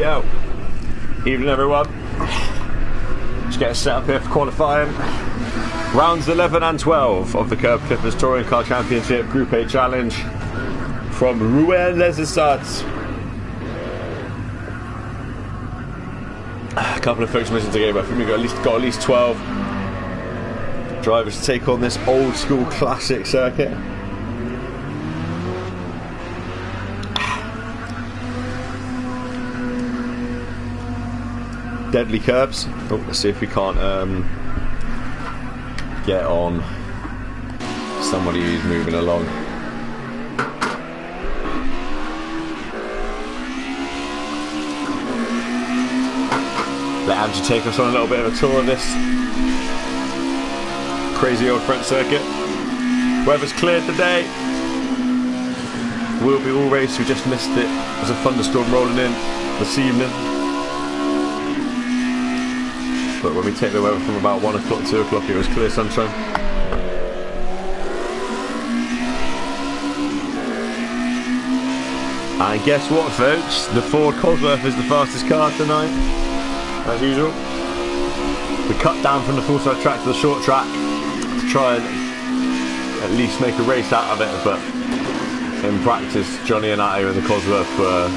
Yo, evening everyone. Just getting set up here for qualifying. Rounds 11 and 12 of the Kerb Clippers Touring Car Championship Group A Challenge from Rouen-les-Essarts. A couple of folks missing today, but I think we've got at least 12 drivers to take on this old school classic circuit. Deadly curbs. Oh, let's see if we can't get on somebody who's moving along. Let Angie take us on a little bit of a tour of this crazy old French circuit. Weather's cleared today. We'll be all race. We just missed it. There's a thunderstorm rolling in this evening. But when we take the weather from about 1 o'clock, 2 o'clock, it was clear sunshine. And guess what, folks? The Ford Cosworth is the fastest car tonight, as usual. We cut down from the full-size track to the short track to try and at least make a race out of it, but in practice, Johnny and Atto in the Cosworth were,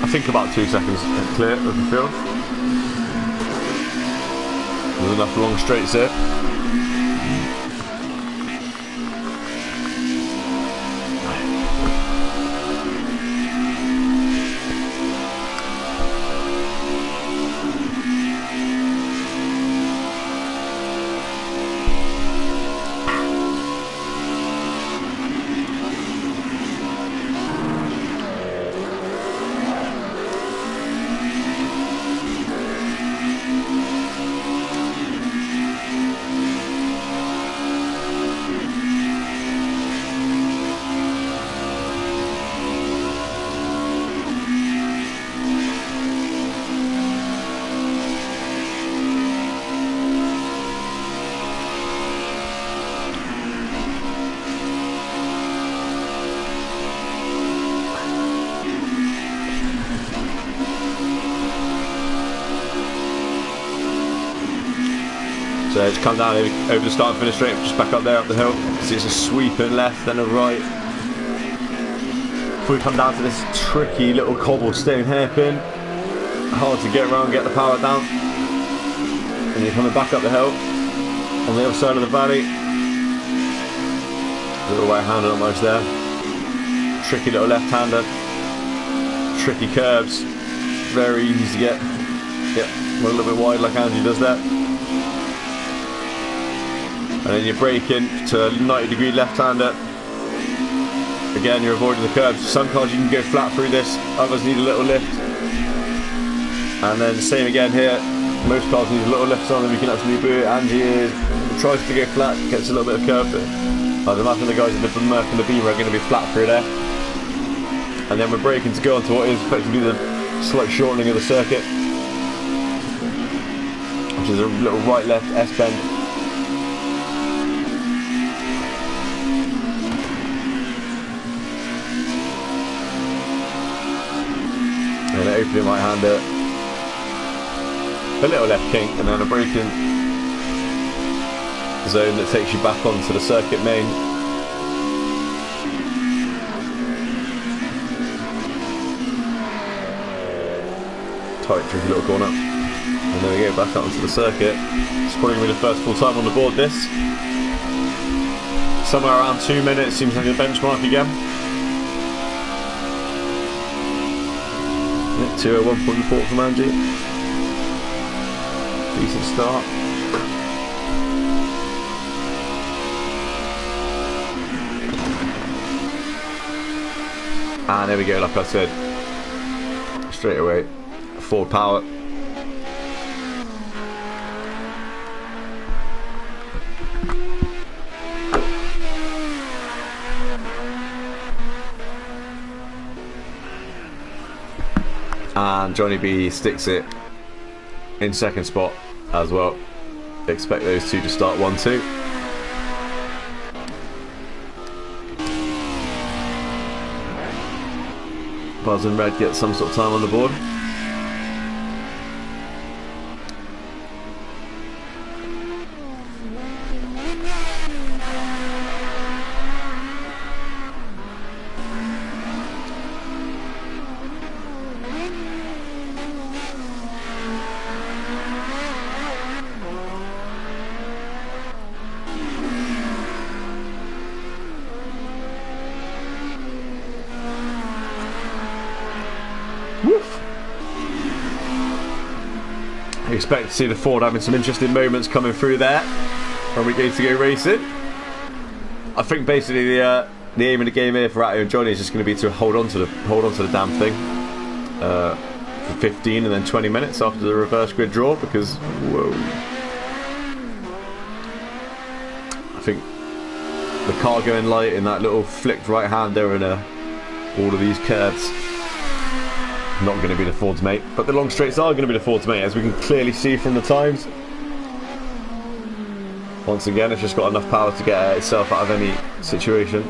I think, about 2 seconds clear of the field. There's enough long straights there. So just come down over the start and finish straight, just back up there up the hill. See, it's a sweeping left and a right. Before we come down to this tricky little cobblestone hairpin, hard to get around, get the power down. And you're coming back up the hill on the other side of the valley. Little right-hander almost there. Tricky little left-hander. Tricky curves. Very easy to get a little bit wide like Angie does that. And then you're braking to a 90-degree left-hander. Again, you're avoiding the curbs. Some cars you can go flat through this, others need a little lift. And then the same again here. Most cars need a little lift on them, you can actually boot it. Angie tries to go flat, gets a little bit of curb, but I'd imagine the guys in the Merc and the Beamer are going to be flat through there. And then we're braking to go onto what is effectively the slight shortening of the circuit, which is a little right-left S-bend. And an opening right-hander, a little left kink, and then a braking zone that takes you back onto the circuit main. Tight, tricky little corner. And then we go back up onto the circuit. It's probably going to be the first full time on the board, this. Somewhere around 2 minutes seems like a benchmark again. 2:01.4 from Angie. Decent start. And there we go, like I said, straight away, Ford power. And Johnny B sticks it in second spot as well. Expect those two to start 1-2. Buzz and Red get some sort of time on the board. expect to see the Ford having some interesting moments coming through there when we get to go racing. I think basically the aim of the game here for Atto and Johnny is just going to be to hold on to the damn thing for 15 and then 20 minutes after the reverse grid draw, because whoa, I think the car going light in that little flicked right hander and all of these curves, not going to be the Ford's mate, but the long straights are going to be the Ford's mate, as we can clearly see from the times. Once again, it's just got enough power to get itself out of any situation.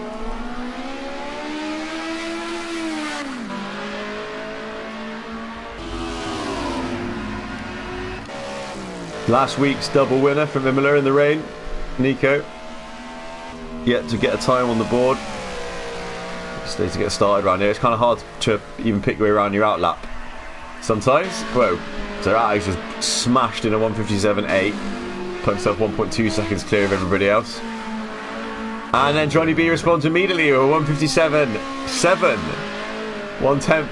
Last week's double winner from Imola in the rain, Nico, yet to get a time on the board. Just need to get started around here. It's kind of hard to even pick your way around your outlap sometimes. Whoa, so Atto's just smashed in a 1:57.8. Put himself 1.2 seconds clear of everybody else. And then Johnny B responds immediately with a 1:57.7. 1/10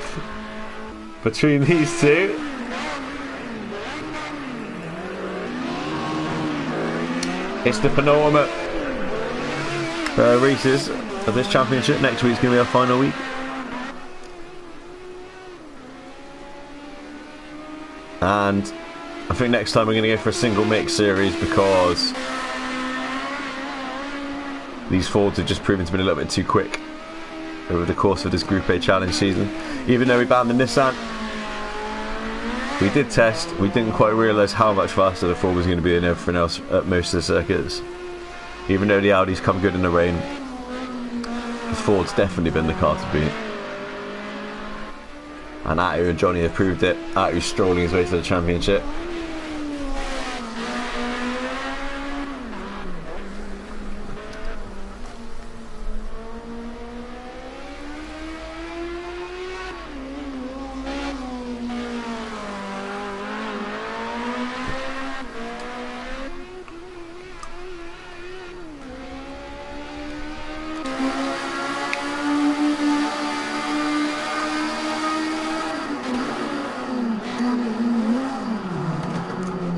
between these two. It's the penultimate races of this championship. Next week's going to be our final week. And I think next time we're going to go for a single mix series, because these Fords have just proven to be a little bit too quick over the course of this Group A Challenge season. Even though we banned the Nissan, we did test, we didn't quite realise how much faster the Ford was going to be than everything else at most of the circuits. Even though the Audi's come good in the rain, the Ford's definitely been the car to beat. And Atto and Johnny have proved it. Atto's strolling his way to the championship.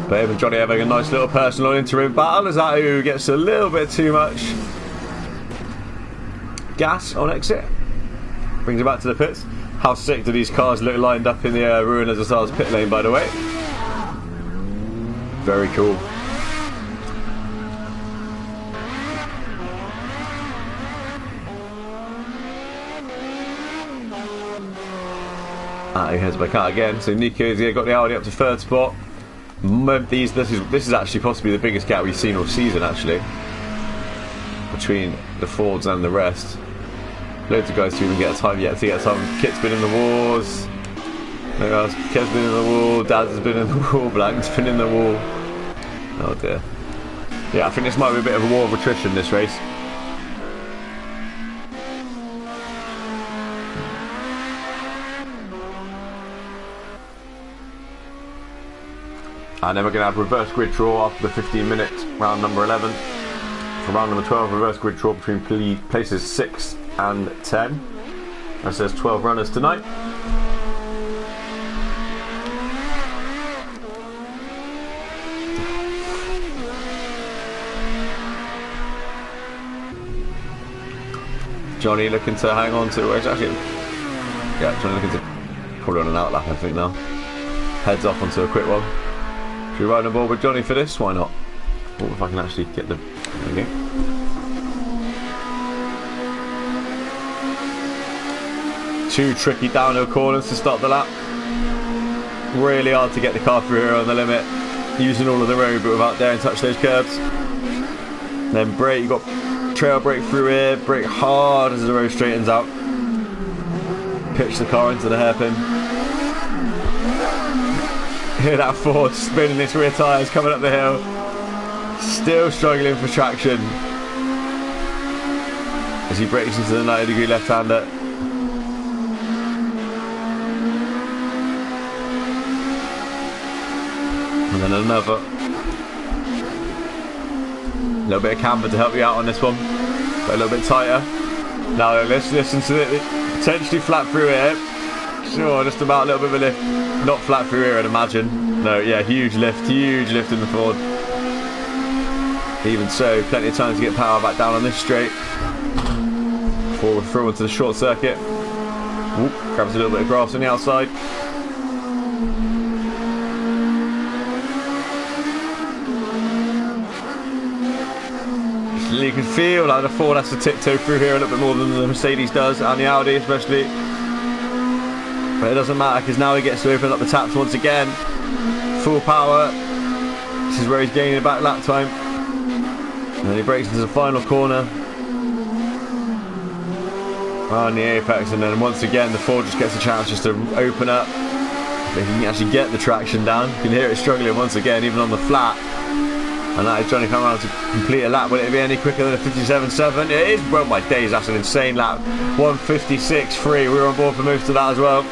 But him and Johnny having a nice little personal interim battle as Atto gets a little bit too much gas on exit. Brings it back to the pits. How sick do these cars look lined up in the Rouen-les-Essarts pit lane, by the way? Very cool. Atto heads back out again. So Nico's here, got the Audi up to third spot. This is actually possibly the biggest gap we've seen all season, actually, between the Fords and the rest. Loads of guys to even get a time yet. To get a time. Kit's been in the wars. Kev's been in the wall. Daz has been in the wall. Blank's been in the wall. Oh dear. Yeah, I think this might be a bit of a war of attrition, this race. And then we're going to have reverse grid draw after the 15-minute round number 11. For round number 12, reverse grid draw between places 6 and 10. That says 12 runners tonight. Johnny looking to hang on to, where's actually, yeah, Johnny looking to probably on an outlap, I think now. Heads off onto a quick one. Should we ride on board with Johnny for this? Why not? Oh, if I can actually get the... Okay. Two tricky downhill corners to start the lap. Really hard to get the car through here on the limit. Using all of the road, but without daring to touch those curbs. Then brake, you've got trail brake through here. Brake hard as the road straightens out. Pitch the car into the hairpin. Hear that Ford spinning its rear tyres coming up the hill. Still struggling for traction as he brakes into the 90-degree left-hander. And then another. A little bit of camber to help you out on this one. But a little bit tighter. Now let's listen to it. Potentially flat through here. Sure, just about a little bit of a lift. Not flat through here, I'd imagine. No, yeah, huge lift in the Ford. Even so, plenty of time to get power back down on this straight. Before we're through into the short circuit. Whoop, grabs a little bit of grass on the outside. You can feel like the Ford has to tiptoe through here a little bit more than the Mercedes does, and the Audi especially. But it doesn't matter because now he gets to open up the taps once again. Full power. This is where he's gaining back lap time. And then he breaks into the final corner. On the apex, and then once again the Ford just gets a chance just to open up. If he can actually get the traction down. You can hear it struggling once again, even on the flat. And that is trying to come around to complete a lap. Will it be any quicker than a 57.7? It is. Well, my days, that's an insane lap. 156.3. We were on board for most of that as well.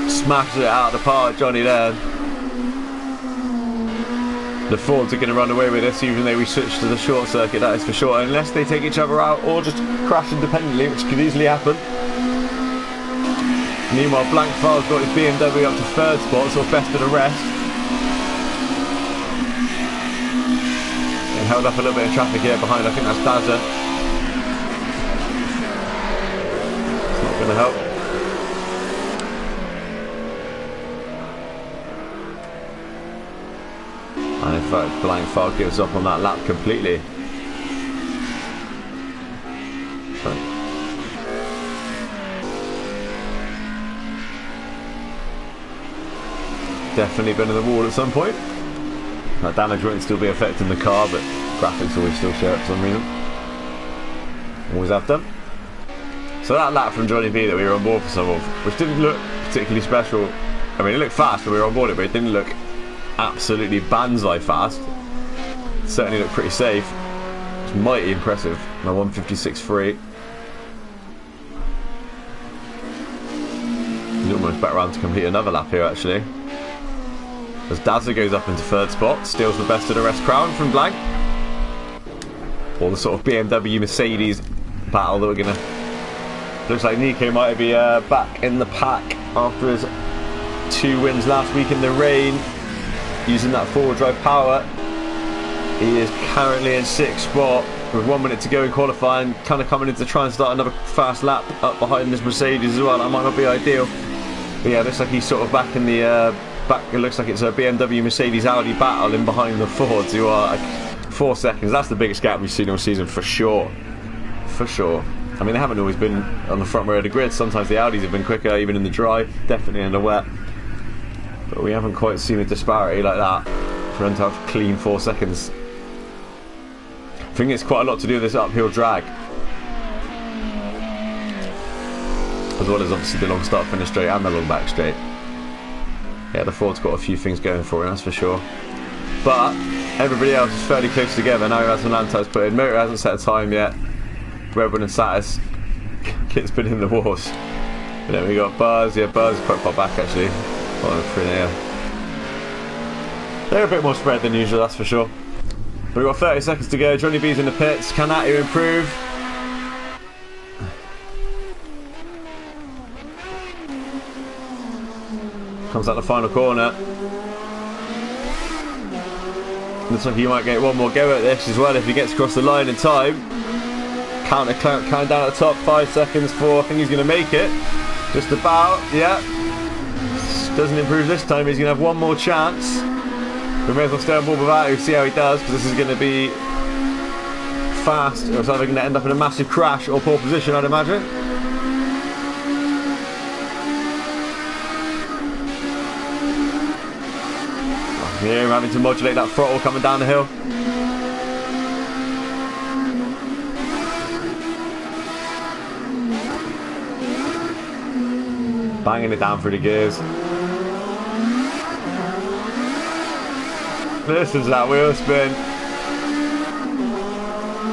Smashed it out of the park, Johnny there. The Fords are going to run away with this, even though we switched to the short circuit, that is for sure. Unless they take each other out or just crash independently, which could easily happen. Meanwhile, Blank File's got his BMW up to third spot, so best of the rest. And held up a little bit of traffic here behind, I think that's Dazza. It's not going to help. And in fact, Blank File gives up on that lap completely. So. Definitely been in the wall at some point. That damage won't still be affecting the car, but graphics always still show it for some reason. Always have done. So that lap from Johnny B that we were on board for some of, which didn't look particularly special. I mean, it looked fast when we were on board it, but it didn't look absolutely banzai fast. Certainly looked pretty safe. It's mighty impressive. My 156.3. He's almost back around to complete another lap here actually. As Dazza goes up into third spot, steals the best of the rest crown from Blank. Or the sort of BMW Mercedes battle that we're gonna. Looks like Nico might be back in the pack after his 2 wins last week in the rain. Using that four-wheel drive power, he is currently in 6th spot with 1 minute to go in qualifying, kind of coming in to try and start another fast lap up behind this Mercedes as well. That might not be ideal, but yeah, looks like he's sort of back in the back. It looks like it's a BMW Mercedes Audi battle in behind the Fords, who are like 4 seconds. That's the biggest gap we've seen all season for sure. For sure. I mean, they haven't always been on the front row of the grid. Sometimes the Audis have been quicker, even in the dry, definitely in the wet. But we haven't quite seen a disparity like that for them to have clean 4 seconds. I think it's quite a lot to do with this uphill drag, as well as obviously the long start finish straight and the long back straight. Yeah, the Ford's got a few things going for him, that's for sure. But everybody else is fairly close together. Now he has some land types put in. Motor hasn't set a time yet. Redwood and Satis, Kit's been in the wars. And then we got Buzz. Yeah, Buzz is quite far back actually. They're a bit more spread than usual, that's for sure. But we've got 30 seconds to go. Johnny B's in the pits. Can that improve? Comes out the final corner. Looks like he might get one more go at this as well if he gets across the line in time. Counting down at the top, 5 seconds for. I think he's going to make it. Just about, yeah. Doesn't improve this time, he's going to have one more chance. We may as well stay on board without him, see how he does, because this is going to be fast. It's either going to end up in a massive crash or poor position, I'd imagine. Here, we're having to modulate that throttle coming down the hill. Banging it down through the gears. Listen to that wheel spin.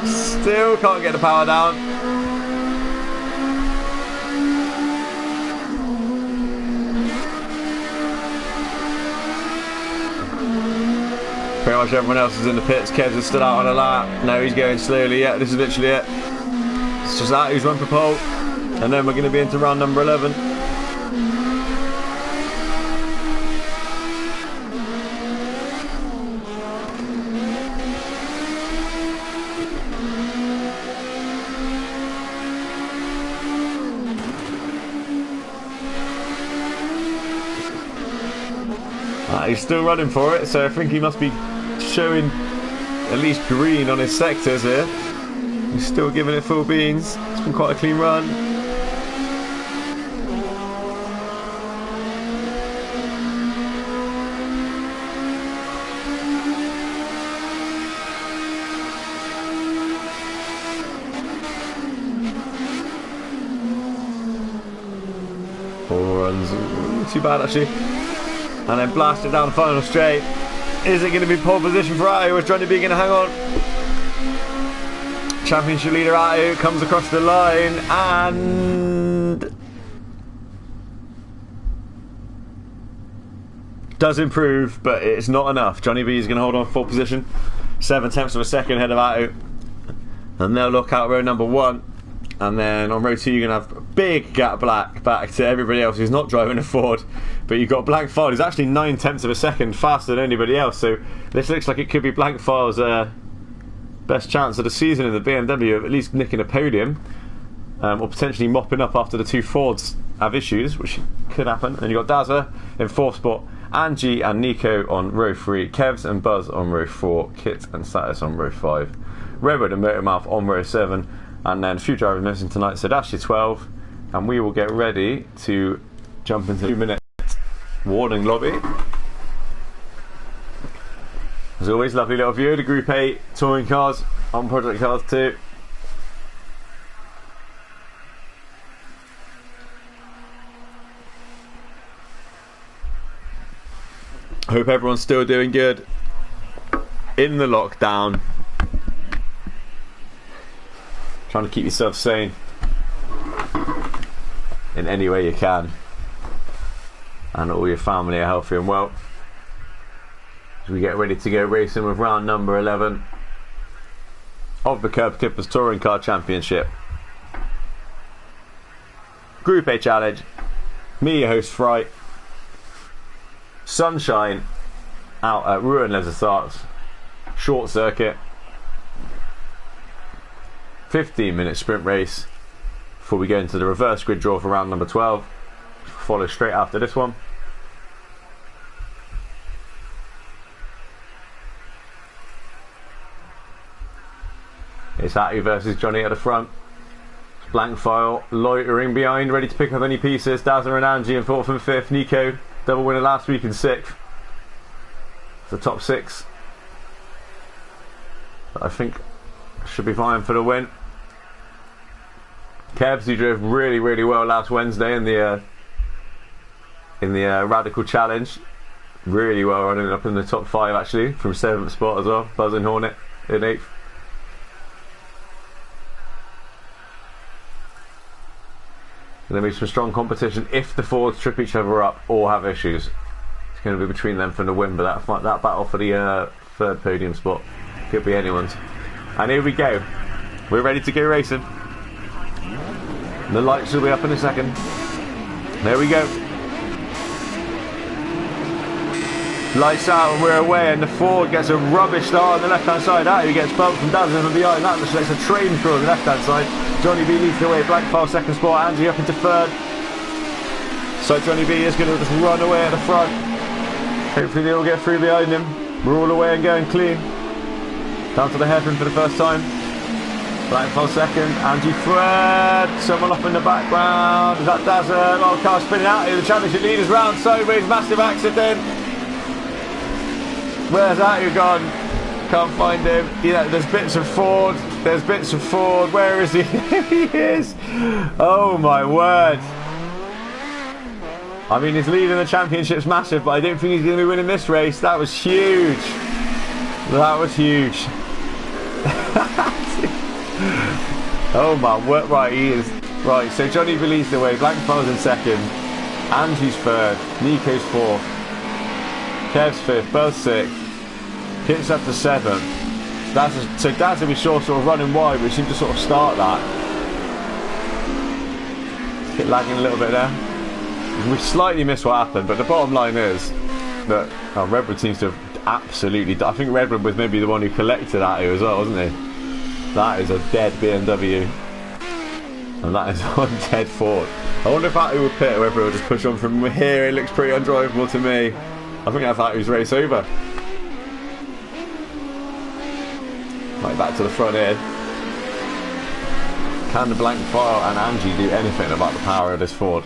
Still can't get the power down. Pretty much everyone else is in the pits. Kerb's stood out on a lap. No, he's going slowly. Yeah, this is literally it. It's just that who's run for pole. And then we're going to be into round number 11. He's still running for it, so I think he must be showing at least green on his sectors here. He's still giving it full beans. It's been quite a clean run. Four runs, not too bad actually. And then blasted down the final straight. Is it going to be pole position for Atu, or is Johnny B going to hang on? Championship leader Atu comes across the line and does improve, but it's not enough. Johnny B is going to hold on 4th position, 7/10 of a second ahead of Atu, and they'll look out row number 1. And then on row 2 you're going to have a big gap back to everybody else who's not driving a Ford. But you've got Blank File, who's actually 9/10 of a second faster than anybody else. So this looks like it could be Blank File's best chance of the season in the BMW of at least nicking a podium. Or potentially mopping up after the 2 Fords have issues, which could happen. And you've got Dazza in 4th spot, Angie and Nico on row 3, Kevs and Buzz on row 4, Kit and Satis on row 5, Redwood and Motormouth on row 7. And then a few drivers missing tonight, so that's your 12. And we will get ready to jump into the 2-minute warning lobby. As always, lovely little view of the Group 8 touring cars on Project Cars 2. Hope everyone's still doing good in the lockdown. Trying to keep yourself sane in any way you can, and all your family are healthy and well as we get ready to go racing with round number 11 of the Kerb Clippers Touring Car Championship. Group A Challenge. Me, your host Fry. Sunshine out at Rouen-les-Essarts. Short circuit. 15-minute sprint race before we go into the reverse grid draw for round number 12. Follow straight after this one. It's Atu versus Johnny at the front. Blank File loitering behind, ready to pick up any pieces. Dazza and Angie in 4th and 5th. Nico, double winner last week in 6th. The top 6. I think should be fine for the win. Kerbs, who drove really well last Wednesday in the Radical Challenge, really well, running up in the top 5 actually, from 7th spot as well. Buzz and Hornet in 8th. Going to be some strong competition if the Fords trip each other up or have issues. It's going to be between them for the win, but that battle for the 3rd podium spot could be anyone's. And here we go. We're ready to go racing. The lights will be up in a second. There we go. Lights out and we're away, and the Ford gets a rubbish start on the left hand side. Atu gets bumped from Dazza from behind. That looks like a train through on the left hand side. Johnny B leads the way. Blank File 2nd spot. Angie up into 3rd. So Johnny B is going to just run away at the front. Hopefully they all get through behind him. We're all away and going clean. Down to the hairpin for the first time. Blank File 2nd. Angie 3rd. Someone up in the background. Is that Dazza? A lot of cars spinning out here. The championship leaders round sideways. Massive accident. Where's Atu gone? Can't find him. Yeah, there's bits of Ford. There's bits of Ford. Where is he? There he is. Oh my word. I mean, his lead in the championship's massive, but I don't think he's going to be winning this race. That was huge. That was huge. Oh my word. Right, he is. Right, so Johnny B leads the way. Blank File's in 2nd. Angie's 3rd. Nico's 4th. Kev's 5th, Buzz 6th, Kit's up to 7th. So Dazza, we saw sort of running wide, we seemed to sort of start that. Kit lagging a little bit there. We slightly missed what happened, but the bottom line is that Redwood seems to have absolutely. I think Redwood was maybe the one who collected Atu as well, wasn't he? That is a dead BMW, and that is one dead Ford. I wonder if Atu would pit or whether he'll just push on from here. It looks pretty undrivable to me. I think that's Atu's race over. Right, back to the front here. Can the blank file and Angie do anything about the power of this Ford?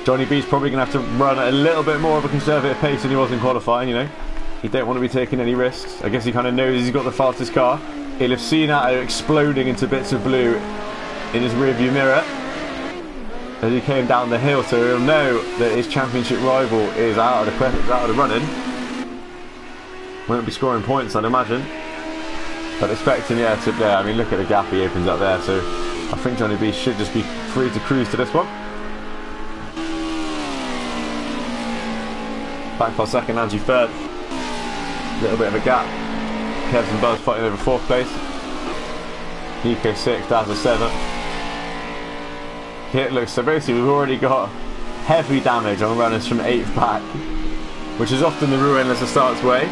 Johnny B's probably going to have to run at a little bit more of a conservative pace than he was in qualifying, you know. He don't want to be taking any risks. I guess he kind of knows he's got the fastest car. He'll have seen Atu exploding into bits of blue in his rearview mirror as he came down the hill, so he'll know that his championship rival is out of the running. Won't be scoring points, I'd imagine. But expecting, yeah, to there. I mean, look at the gap he opens up there. So I think Johnny B should just be free to cruise to this one. Back for second, Angie third. Little bit of a gap. Kevs and Buzz fighting over fourth place. Nico sixth, Dazza seventh. Here it looks, so basically we've already got heavy damage on runners from 8th back, which is often the Rouen-les-Essarts way.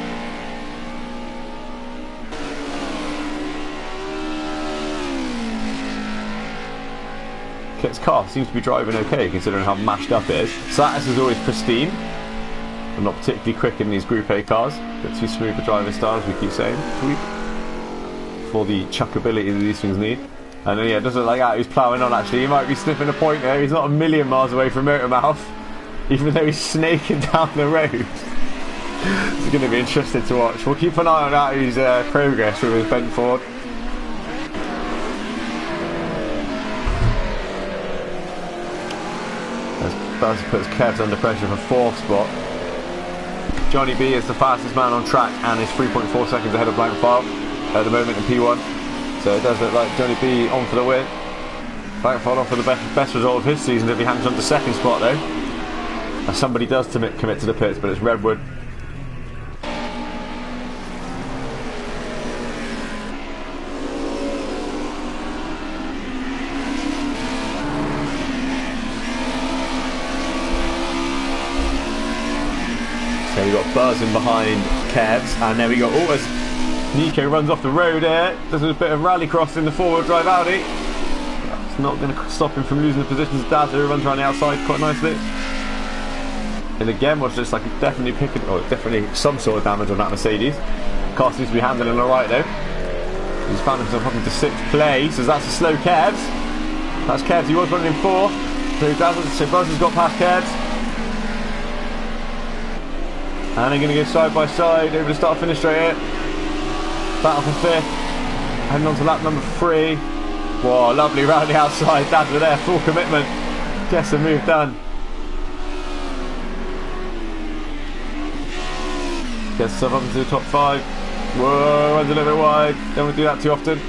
Kit's car seems to be driving okay considering how mashed up it is. Satis is always pristine, but not particularly quick in these Group A cars. But too smooth for driving style, as we keep saying, for the chuckability that these things need. And then, yeah, it doesn't look like that who's ploughing on actually. He might be sniffing a point there. He's not a million miles away from Motormouth, even though he's snaking down the road. It's going to be interesting to watch. We'll keep an eye on that who's progress with his bent Ford. As Buzz puts Kevs under pressure for 4th spot. Johnny B is the fastest man on track and is 3.4 seconds ahead of Blank File at the moment in P1. So it does look like Johnny B on for the win. Blank File on for the best result of his season if he hangs on to 2nd spot though. As somebody does commit to the pits, but it's Redwood. So we've got Buzz in behind Kevs, and then we got as Nico runs off the road here. Does a bit of rallycross in the 4-wheel drive Audi. It's not going to stop him from losing the positions. Dazza who runs around the outside quite nicely. And again, was just like definitely some sort of damage on that Mercedes. Car seems to be handling alright though. He's found himself up into 6th place, as that's a slow Kevs. That's Kevs, he was running in 4th. So Buzz has got past Kevs. And they're going to go side by side over the start finish straight here. Battle for 5th. Heading on to lap number 3. Whoa, lovely round the outside. Dads were there, full commitment. Gets the move done. Gets himself up into the top 5. Whoa, runs a little bit wide. Don't want to do that too often.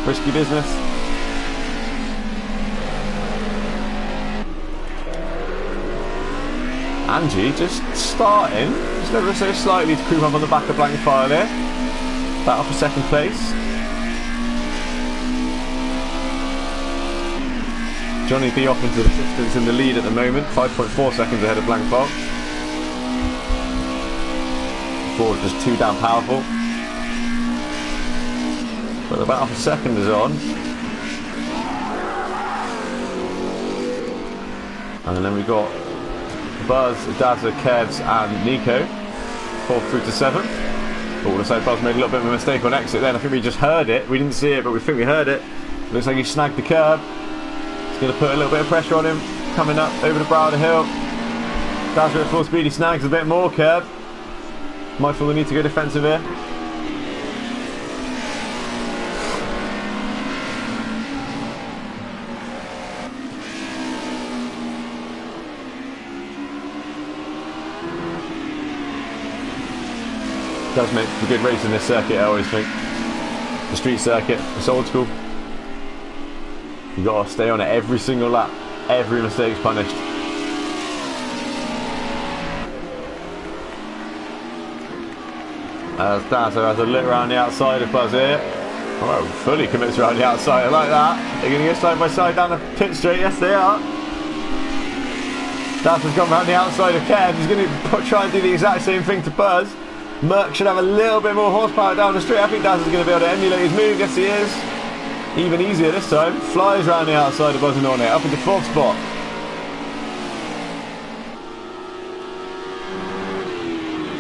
Risky business. Angie just starting, just ever so slightly to creep up on the back of Blank File there. Battle for 2nd place. Johnny B off into the distance in the lead at the moment, 5.4 seconds ahead of Blank File. Ford just too damn powerful. But the battle for 2nd is on. And then we got Buzz, Dazza, Kevs and Nico 4th through to 7th. All of a sudden Buzz made a little bit of a mistake on exit then. I think we just heard it. We didn't see it, but we think we heard it. Looks like he snagged the curb. It's going to put a little bit of pressure on him. Coming up over the brow of the hill. Dazza at full speed, he snags a bit more curb. Might feel the need to go defensive here. Does make for good racing this circuit, I always think. The street circuit, it's old school. You gotta stay on it every single lap. Every mistake's punished. As Dazza has a look around the outside of Buzz here. Oh, fully commits around the outside, I like that. They're gonna go side by side down the pit straight, yes they are. Dazza's gone around the outside of Kerb. He's gonna try and do the exact same thing to Buzz. Merck should have a little bit more horsepower down the straight. I think Dazza's going to be able to emulate his move. Yes, he is. Even easier this time. Flies around the outside of Buzz and on it. Up into 4th spot.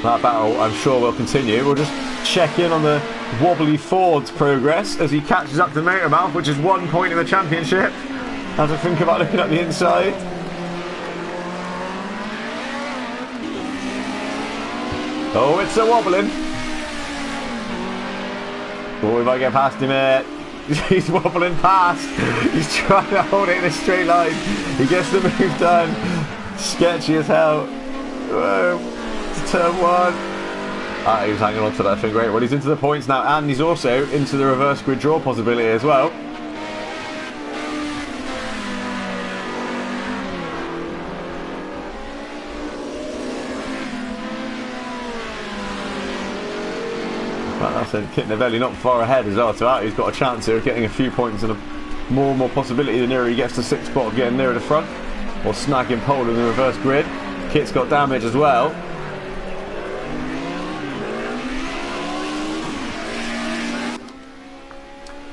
That battle, I'm sure, will continue. We'll just check in on the wobbly Ford's progress as he catches up to Motormouth, which is 1 point in the championship. As I think about looking at the inside. Oh, it's a wobbling. Oh, we might get past him here. He's wobbling past. He's trying to hold it in a straight line. He gets the move done. Sketchy as hell. Whoa. Turn 1. He was hanging on to that thing. Great. Well, he's into the points now, and he's also into the reverse grid draw possibility as well. That's a Kit Novelli not far ahead as well, so he's got a chance here of getting a few points and a more and more possibility the nearer he gets to 6th spot of getting nearer the front or snagging pole in the reverse grid. Kit's got damage as well.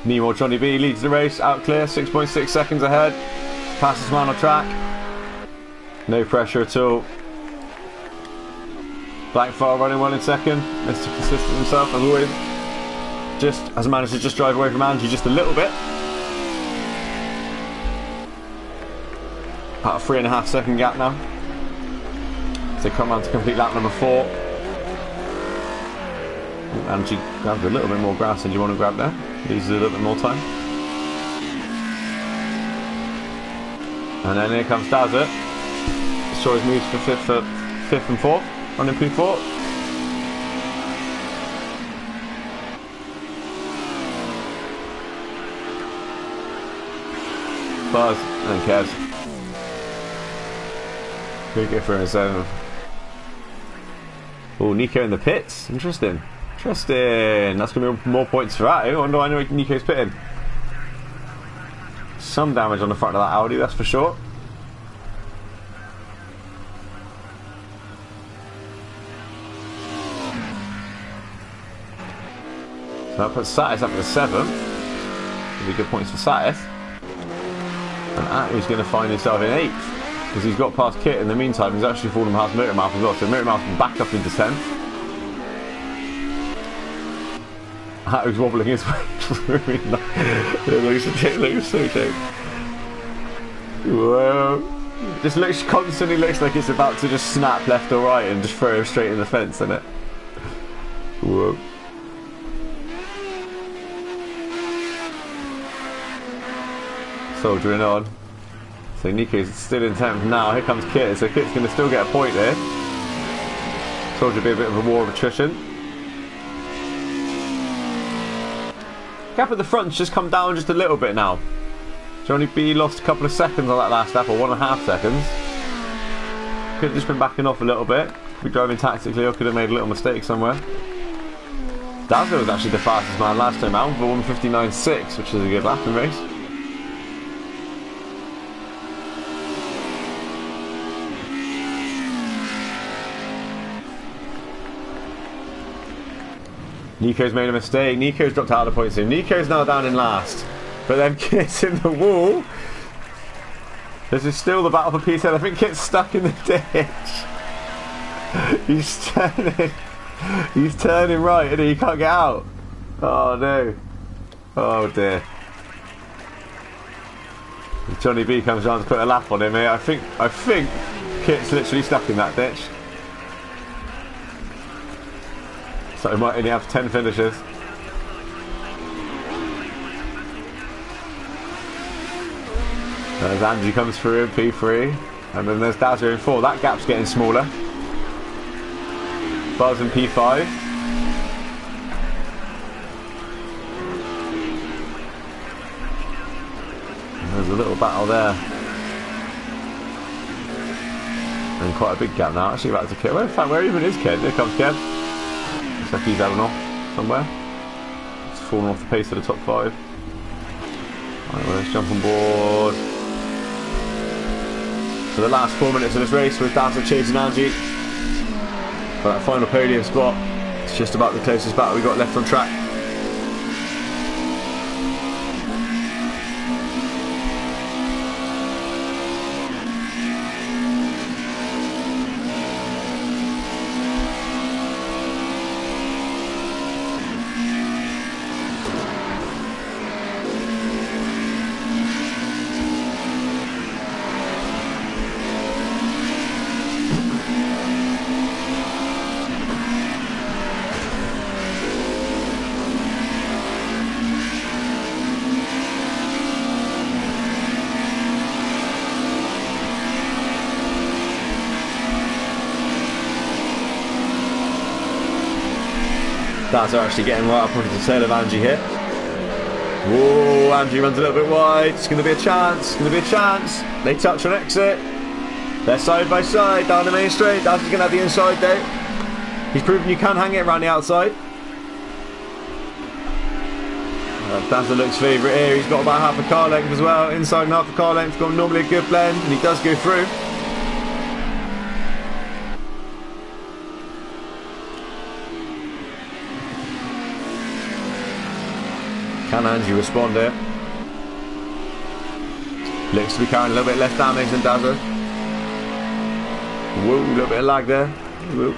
Nemo Johnny B leads the race, out clear, 6.6 seconds ahead, fastest man on track, no pressure at all. Blackfire running well in second, Mr. Consistent himself as always. Just has managed to just drive away from Angie just a little bit. About a 3.5 second gap now. So come on to complete lap number 4. Angie grabbed a little bit more grass than you want to grab there. Needs a little bit more time. And then here comes Dazza. Destroys moves for 5th and 4th. Running P4. Buzz and Kerb. Good go for a 7th. Oh, Nico in the pits. Interesting. That's going to be more points for that. I wonder why Nico's pitting. Some damage on the front of that Audi, that's for sure. So that puts Satis up to 7th. That'll be good points for Satis. And Atty's going to find himself in 8th. Because he's got past Kit in the meantime. He's actually fallen past Motormouth as well. So Motormouth's back up into 10th. Atty's wobbling his way through. It looks so cute. Whoa. Just constantly looks like it's about to just snap left or right and just throw him straight in the fence, isn't it? Whoa. Soldiering on. So Nico's still in 10th now. Here comes Kit. So Kit's going to still get a point there. Soldier be a bit of a war of attrition. Gap at the front's just come down just a little bit now. Johnny B lost a couple of seconds on that last lap, or 1.5 seconds. Could have just been backing off a little bit. Could be driving tactically, or could have made a little mistake somewhere. Dazzler was actually the fastest man last time out for 1:59.6, which is a good lapping race. Nico's made a mistake. Nico's dropped out of the points here. Nico's now down in last. But then Kit's in the wall. This is still the battle for P10. I think Kit's stuck in the ditch. He's turning right and he can't get out. Oh no. Oh dear. Johnny B comes around to put a lap on him here. I think Kit's literally stuck in that ditch. So he might only have 10 finishes. There's Angie comes through in P3. And then there's Dazza in 4. That gap's getting smaller. Buzz in P5. And there's a little battle there. And quite a big gap now. Actually about to Kerb. Well, in fact, where even is Kerb? Here comes Kerb. Looks like he's having off somewhere. It's fallen off the pace of the top 5. Right, well, let's jump on board. So the last 4 minutes of this race with Dazzler chasing Angie for that final podium spot. It's just about the closest battle we got left on track. That's actually getting right up onto the tail of Angie here. Whoa, Angie runs a little bit wide. It's going to be a chance. It's going to be a chance. They touch on exit. They're side by side down the main straight. Daz's going to have the inside though. He's proven you can hang it around the outside. Daz looks favourite here. He's got about half a car length as well. Inside and half a car length. Got normally a good blend, and he does go through. Can Angie respond here? Looks to be carrying a little bit less damage than Dazza. Whoa, a little bit of lag there. Whoa.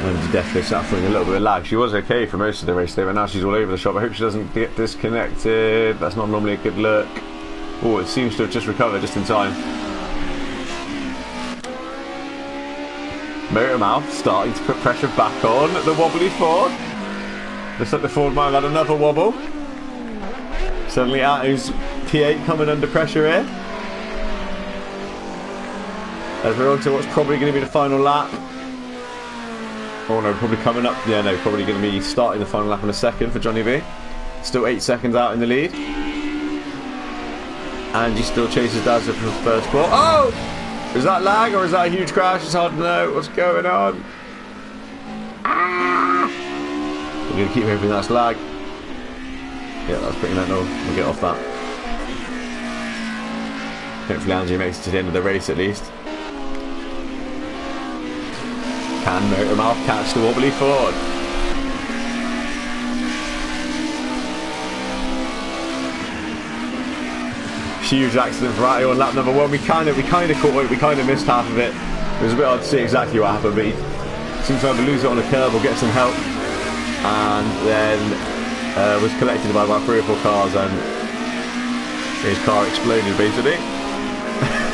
Angie definitely suffering a little bit of lag. She was okay for most of the race there, but now she's all over the shop. I hope she doesn't get disconnected. That's not normally a good look. Oh, it seems to have just recovered just in time. Motormouth starting to put pressure back on the wobbly Ford. Looks like the Ford might have had another wobble. Suddenly Atu's P8 coming under pressure here. As we're on to what's probably going to be the final lap. Oh no, probably coming up. Yeah, no, probably going to be starting the final lap in a second for Johnny B. Still 8 seconds out in the lead. Angie still chases Daz for the first spot. Oh! Is that lag or is that a huge crash? It's hard to know what's going on. Ah! We're going to keep hoping that's lag. Yeah, that's pretty mental. We'll get off that. Hopefully Angie makes it to the end of the race at least. Can Motormouth catch the wobbly Ford? Huge accident for Atu on lap number 1. We kind of caught it. We kind of missed half of it. It was a bit hard to see exactly what happened, but he seemed to either lose it on a curb or get some help, and then was collected by about 3 or 4 cars, and his car exploded basically.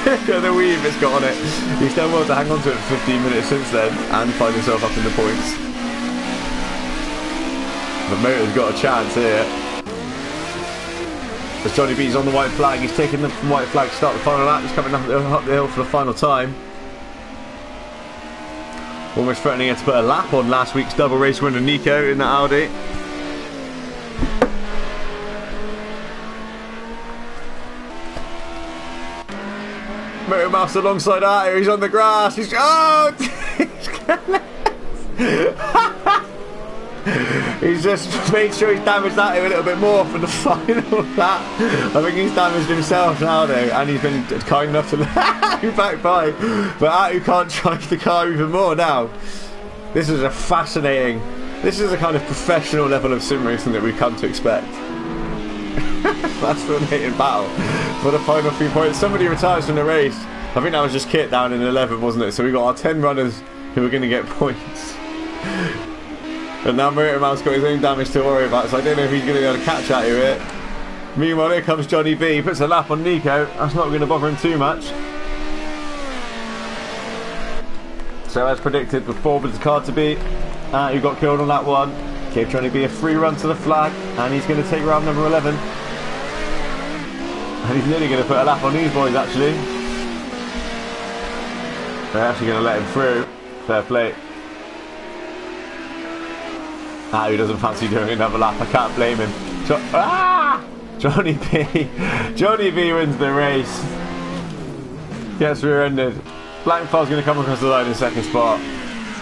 The weave it's got on it. He's done well to hang on to it for 15 minutes since then and find himself up in the points. But Motor's got a chance here. As Johnny B's on the white flag, he's taking the white flag to start the final lap. He's coming up the hill for the final time. Almost threatening to put a lap on last week's double race winner Nico in the Audi. Motormouth's alongside Atu, he's on the grass, he's... Oh! He's just made sure he's damaged Atu a little bit more for the final lap. I think he's damaged himself now though, and he's been kind enough to back by. But Atu can't drive the car even more now. This is a fascinating... This is a kind of professional level of sim racing that we've come to expect. Fascinating battle for the final few points. Somebody retires from the race. I think that was just Kit down in 11th, wasn't it? So we got our 10 runners who are going to get points. And now Motormouth's got his own damage to worry about, so I don't know if he's going to be able to catch Atu here. Meanwhile, here comes Johnny B. He puts a lap on Nico. That's not going to bother him too much. So as predicted, before with the car to beat, who got killed on lap 1. Gave Johnny B a free run to the flag, and he's going to take round number 11. And he's nearly going to put a lap on these boys actually. They're actually going to let him through. Fair play. Atu doesn't fancy doing another lap. I can't blame him. Johnny B. Johnny B wins the race. Gets rear-ended. Blankfell's going to come across the line in second spot.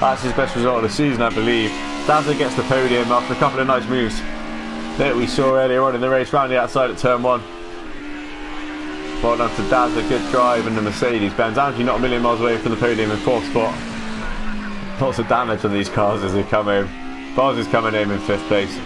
That's his best result of the season, I believe. Dazza gets the podium after a couple of nice moves that we saw earlier on in the race, round the outside at turn 1. Well done to Dazza, good drive, and the Mercedes-Benz. Angie not a million miles away from the podium in 4th spot. Lots of damage on these cars as they come home. Bars is coming home in 5th place.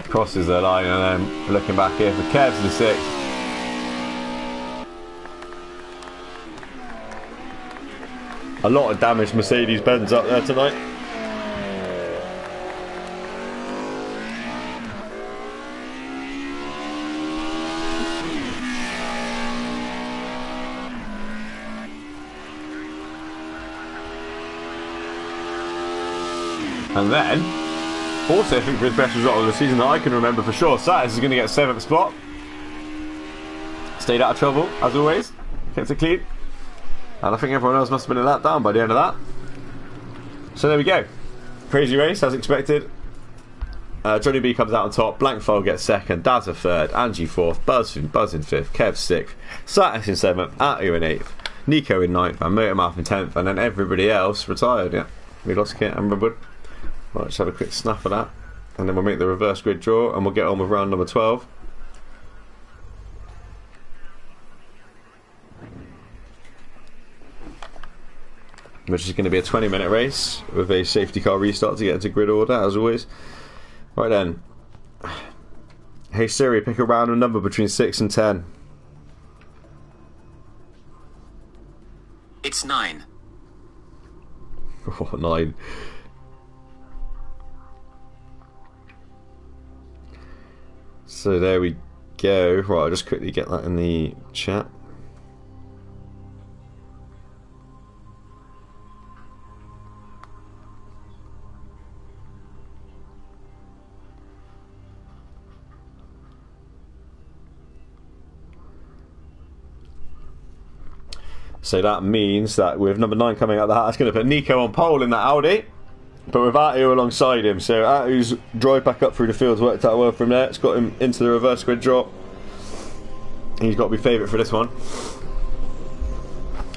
Crosses the line, and then looking back here for Kerb's the 6th. A lot of damaged Mercedes-Benz up there tonight. And then, also I think for his best result of the season that I can remember for sure, Satis is going to get 7th spot. Stayed out of trouble, as always. Kept it clean. And I think everyone else must have been a lap down by the end of that. So there we go. Crazy race, as expected. Johnny B comes out on top, Blankfold gets 2nd, Dazza 3rd, Angie 4th, Buzz in 5th, Kev 6th, Satis in 7th, Atu in 8th, Nico in 9th, and Motormouth in 10th, and then everybody else retired. Yeah, we lost Kit and Redwood. Right, let's have a quick snap of that, and then we'll make the reverse grid draw, and we'll get on with round number 12. Which is going to be a 20-minute race with a safety car restart to get into grid order, as always. Right then. Hey Siri, pick a random number between 6 and 10. It's 9. Oh, 9. So there we go. Right, I'll just quickly get that in the chat. So that means that with number 9 coming out the hat, that's going to put Nico on pole in that Audi, but with Atu alongside him. So Atu's drive back up through the field's worked out well from there. It's got him into the reverse grid drop. He's got to be favourite for this one.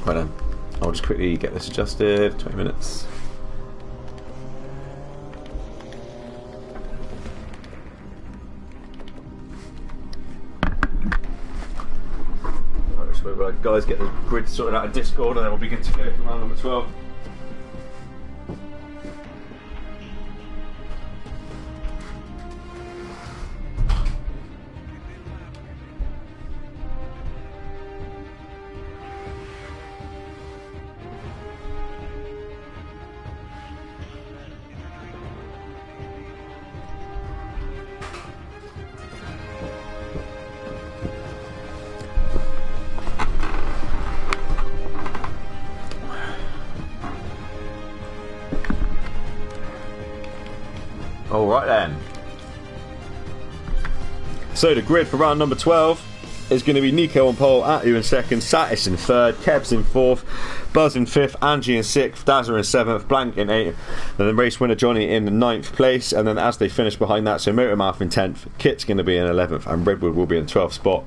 Right then, I'll just quickly get this adjusted. 20 minutes. Guys, get the grid sorted out of Discord, and then we'll be good to go for round number 12. Alright then. So the grid for round number 12 is going to be Nico on pole, Atu in 2nd, Satis in 3rd, Kebs in 4th, Buzz in 5th, Angie in 6th, Dazza in 7th, Blank in 8th, and then race winner Johnny in 9th place, and then as they finish behind that, so Motormouth in 10th, Kit's going to be in 11th, and Redwood will be in 12th spot.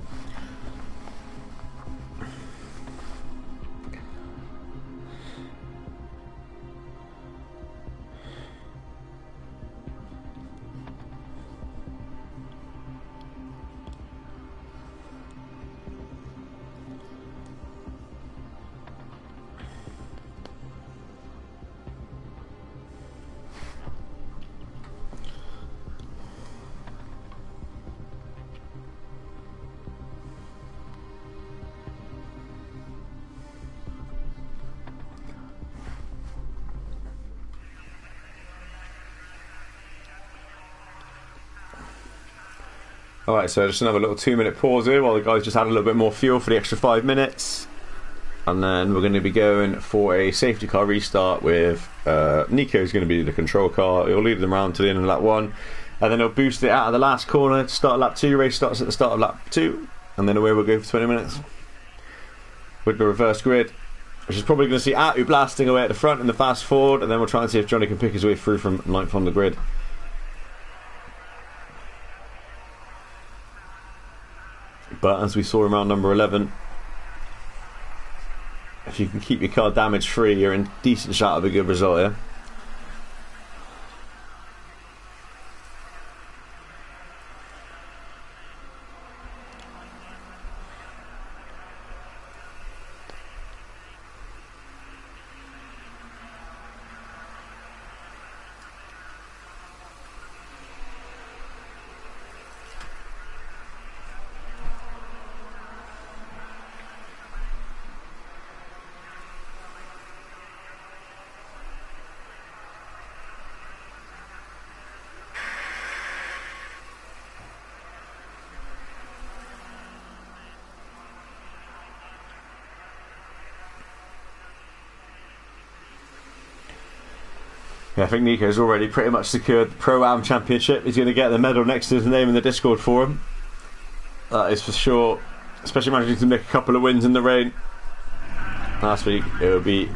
Alright, so just another little 2-minute pause here while the guys just had a little bit more fuel for the extra 5 minutes. And then we're going to be going for a safety car restart with Nico's going to be the control car. He'll lead them round to the end of lap 1. And then he'll boost it out of the last corner to start lap 2. Race starts at the start of lap 2. And then away we'll go for 20 minutes. With the reverse grid. Which is probably going to see Atu blasting away at the front in the fast forward. And then we'll try and see if Johnny can pick his way through from 9th on the grid. But as we saw in round number 11, if you can keep your car damage free, you're in decent shot of a good result here. Yeah, I think Nico's already pretty much secured the Pro-Am Championship. He's going to get the medal next to his name in the Discord for him. That is for sure. Especially managing to nick a couple of wins in the rain. Last week it would be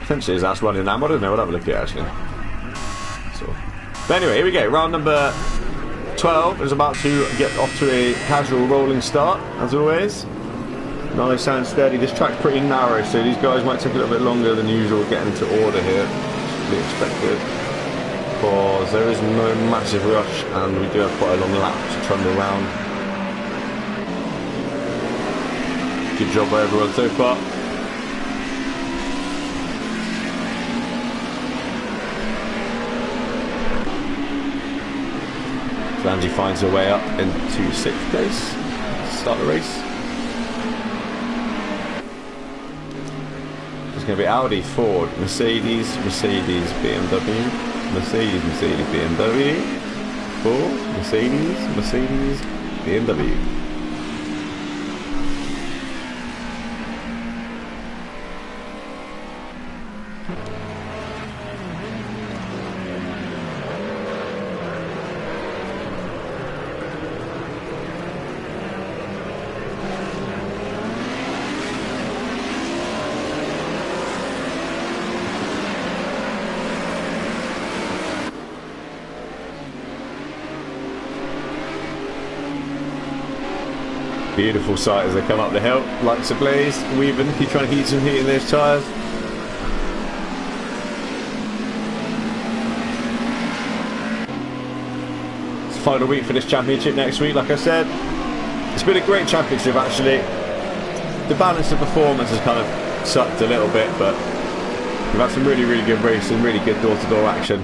potentially his last run in Am. I don't know, we'll have a look at it actually. So, but anyway, here we go. Round number 12 is about to get off to a casual rolling start, as always. Nice and steady. This track's pretty narrow, so these guys might take a little bit longer than usual getting into order here. Should be expected, because there is no massive rush and we do have quite a long lap to trundle around. Good job by everyone so far. So Angie finds her way up into 6th place to start the race. It's going to be Audi, Ford, Mercedes, Mercedes, BMW, Mercedes, Mercedes, BMW, Ford, Mercedes, Mercedes, BMW. Beautiful sight as they come up the hill. Lights ablaze, weaving, keep trying to keep some heat in those tyres. It's the final week for this championship next week, like I said. It's been a great championship actually. The balance of performance has kind of sucked a little bit, but we've had some really, really good racing, really good door-to-door action.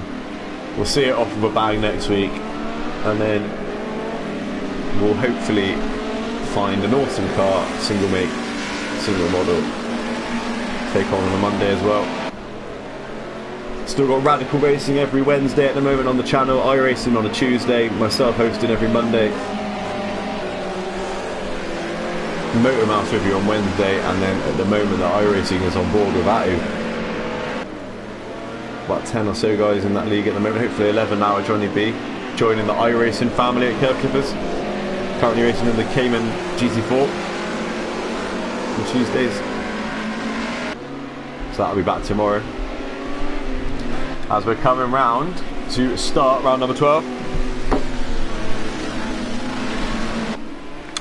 We'll see it off of a bang next week, and then we'll hopefully find an awesome car, single make, single model, take on a Monday as well. Still got Radical Racing every Wednesday at the moment on the channel, iRacing on a Tuesday, myself hosting every Monday, Motor Mouse with you on Wednesday, and then at the moment that iRacing is on board with Atu. About 10 or so guys in that league at the moment, hopefully 11 now at Johnny B, joining the iRacing family at Kerb Clippers. Currently racing in the Cayman GT4 on Tuesdays. So that'll be back tomorrow. As we're coming round to start round number 12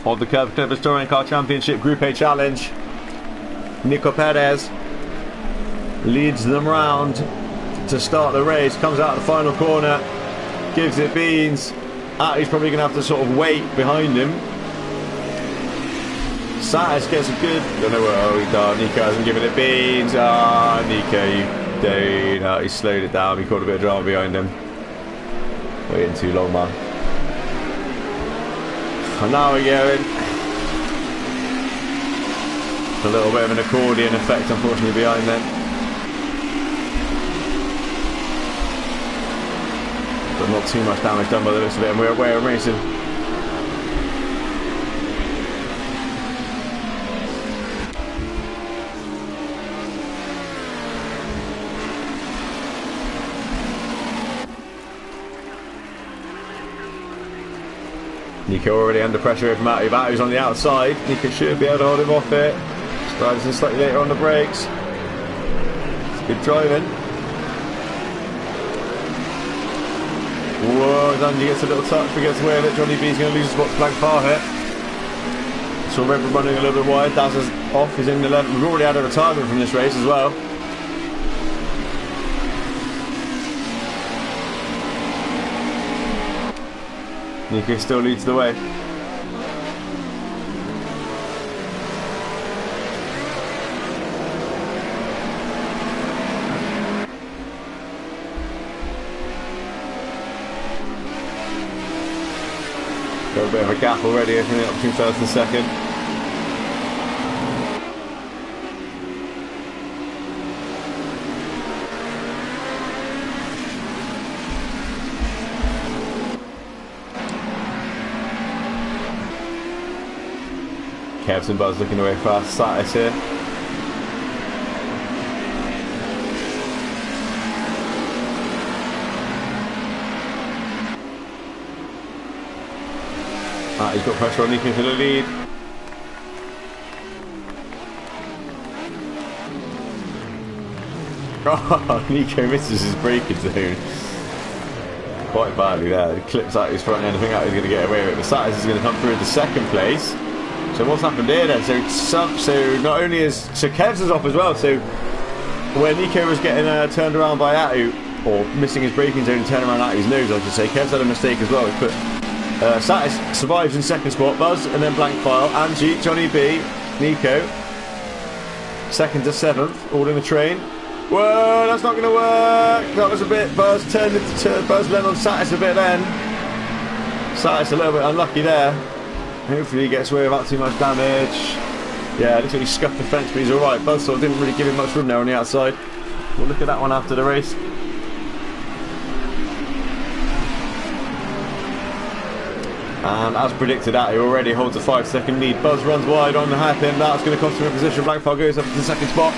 of the Kerb Clippers Touring Car Championship Group A Challenge. Nico Perez leads them round to start the race, comes out the final corner, gives it beans. He's probably going to have to sort of wait behind him. Satis gets a good... don't know where he done. Nico hasn't given it beans. Nico, you don't. He slowed it down. He caught a bit of drama behind him. Waiting too long, man. And now we're going. A little bit of an accordion effect, unfortunately, behind them. But not too much damage done by the looks of it, and we're away on racing. Nico already under pressure from Atu. Atu's on the outside. Nico should be able to hold him off it. Strides in slightly later on the brakes. It's good driving. Whoa, Zanji gets a little touch, but gets away with it. Johnny B's going to lose his spot to Blank Far here. So Red Bull running a little bit wide. Daz is off, he's in the 11th. We've already had a retirement from this race as well. Nico still leads the way. Got a bit of a gap already, opening up between first and second. Kerbs and Buzz looking away fast. Satis here. got pressure on Nico for the lead. Oh, Nico misses his braking zone quite badly there. He clips out his front end. I think he's going to get away with it. But KCTCC is going to come through into second place. So what's happened here then? So not only is Kev's is off as well. So where Nico was getting turned around by Atu, or missing his braking zone and turning around Atu's nose, I should say, Kev's had a mistake as well. He put KCTCC survives in second spot. Buzz and then blank file. Angie, Johnny B, Nico, second to seventh, all in the train. Whoa, that's not going to work. That was a bit. Buzz turned into Buzz led on KCTCC a bit then. KCTCC a little bit unlucky there. Hopefully he gets away without too much damage. Yeah, looks like he scuffed the fence, but he's alright. Buzz sort of didn't really give him much room there on the outside. We'll look at that one after the race. And as predicted, he already holds a 5-second lead. Buzz runs wide on the hairpin. That's going to cost him a position. Blackfire goes up to the second spot.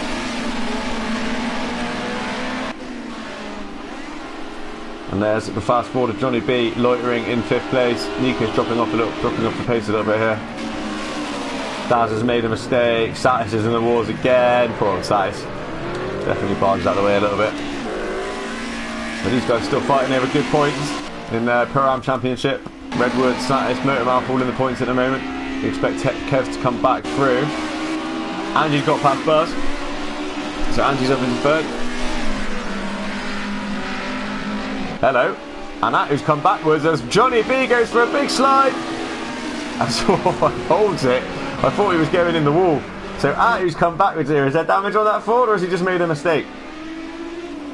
And there's the fast forward of Johnny B loitering in 5th place. Nico's dropping off the pace a little bit here. Daz has made a mistake. KCTCC is in the walls again. Poor old KCTCC. Definitely barges out of the way a little bit. But these guys still fighting over good points in the Pro-Am Championship. Redwood, KCTCC, Motormouth all in the points at the moment. We expect Kev to come back through. Angie's got past Buzz. So Angie's up in 3rd. Hello. And Atu's come backwards as Johnny B goes for a big slide. And so holds it. I thought he was going in the wall. So Atu's come backwards here. Is there damage on that Ford, or has he just made a mistake?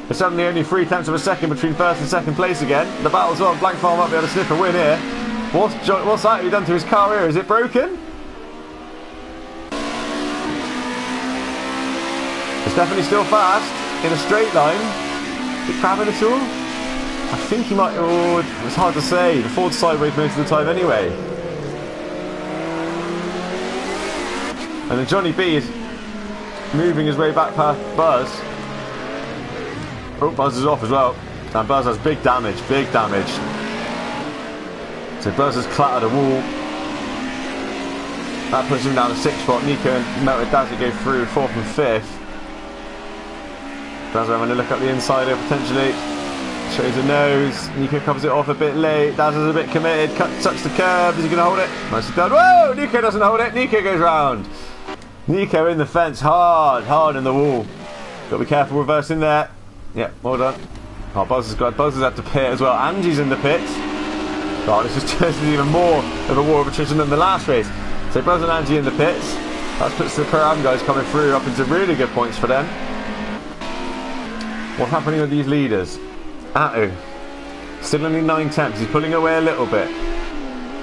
There's suddenly only 3/10 of a second between 1st and 2nd place again. The battle's on. Blank Farm might be able to snip a win here. What's Atu done to his car here? Is it broken? It's definitely still fast in a straight line. Is it crabbing at all? I think he might. Oh, it's hard to say. The Ford's sideways most of the time anyway. And then Johnny B is moving his way back past Buzz. Oh, Buzz is off as well. And Buzz has big damage. So Buzz has clattered a wall. That puts him down to 6th spot. Nico and Melted Dazzy go through 4th and 5th. Dazzy having a look at the inside here potentially. Shows the nose. Nico covers it off a bit late. Dazzy's a bit committed. Touch the curb. Is he going to hold it? Nicely done. Whoa! Nico doesn't hold it. Nico goes round. Nico in the fence. Hard in the wall. Got to be careful reversing there. Yeah, well done. Oh, Buzz has had to pit as well. Angie's in the pits. Oh, this is just even more of a war of attrition than the last race. So Buzz and Angie in the pits. That puts the Pro-Am guys coming through up into really good points for them. What's happening with these leaders? Atu. Still only 9/10. He's pulling away a little bit.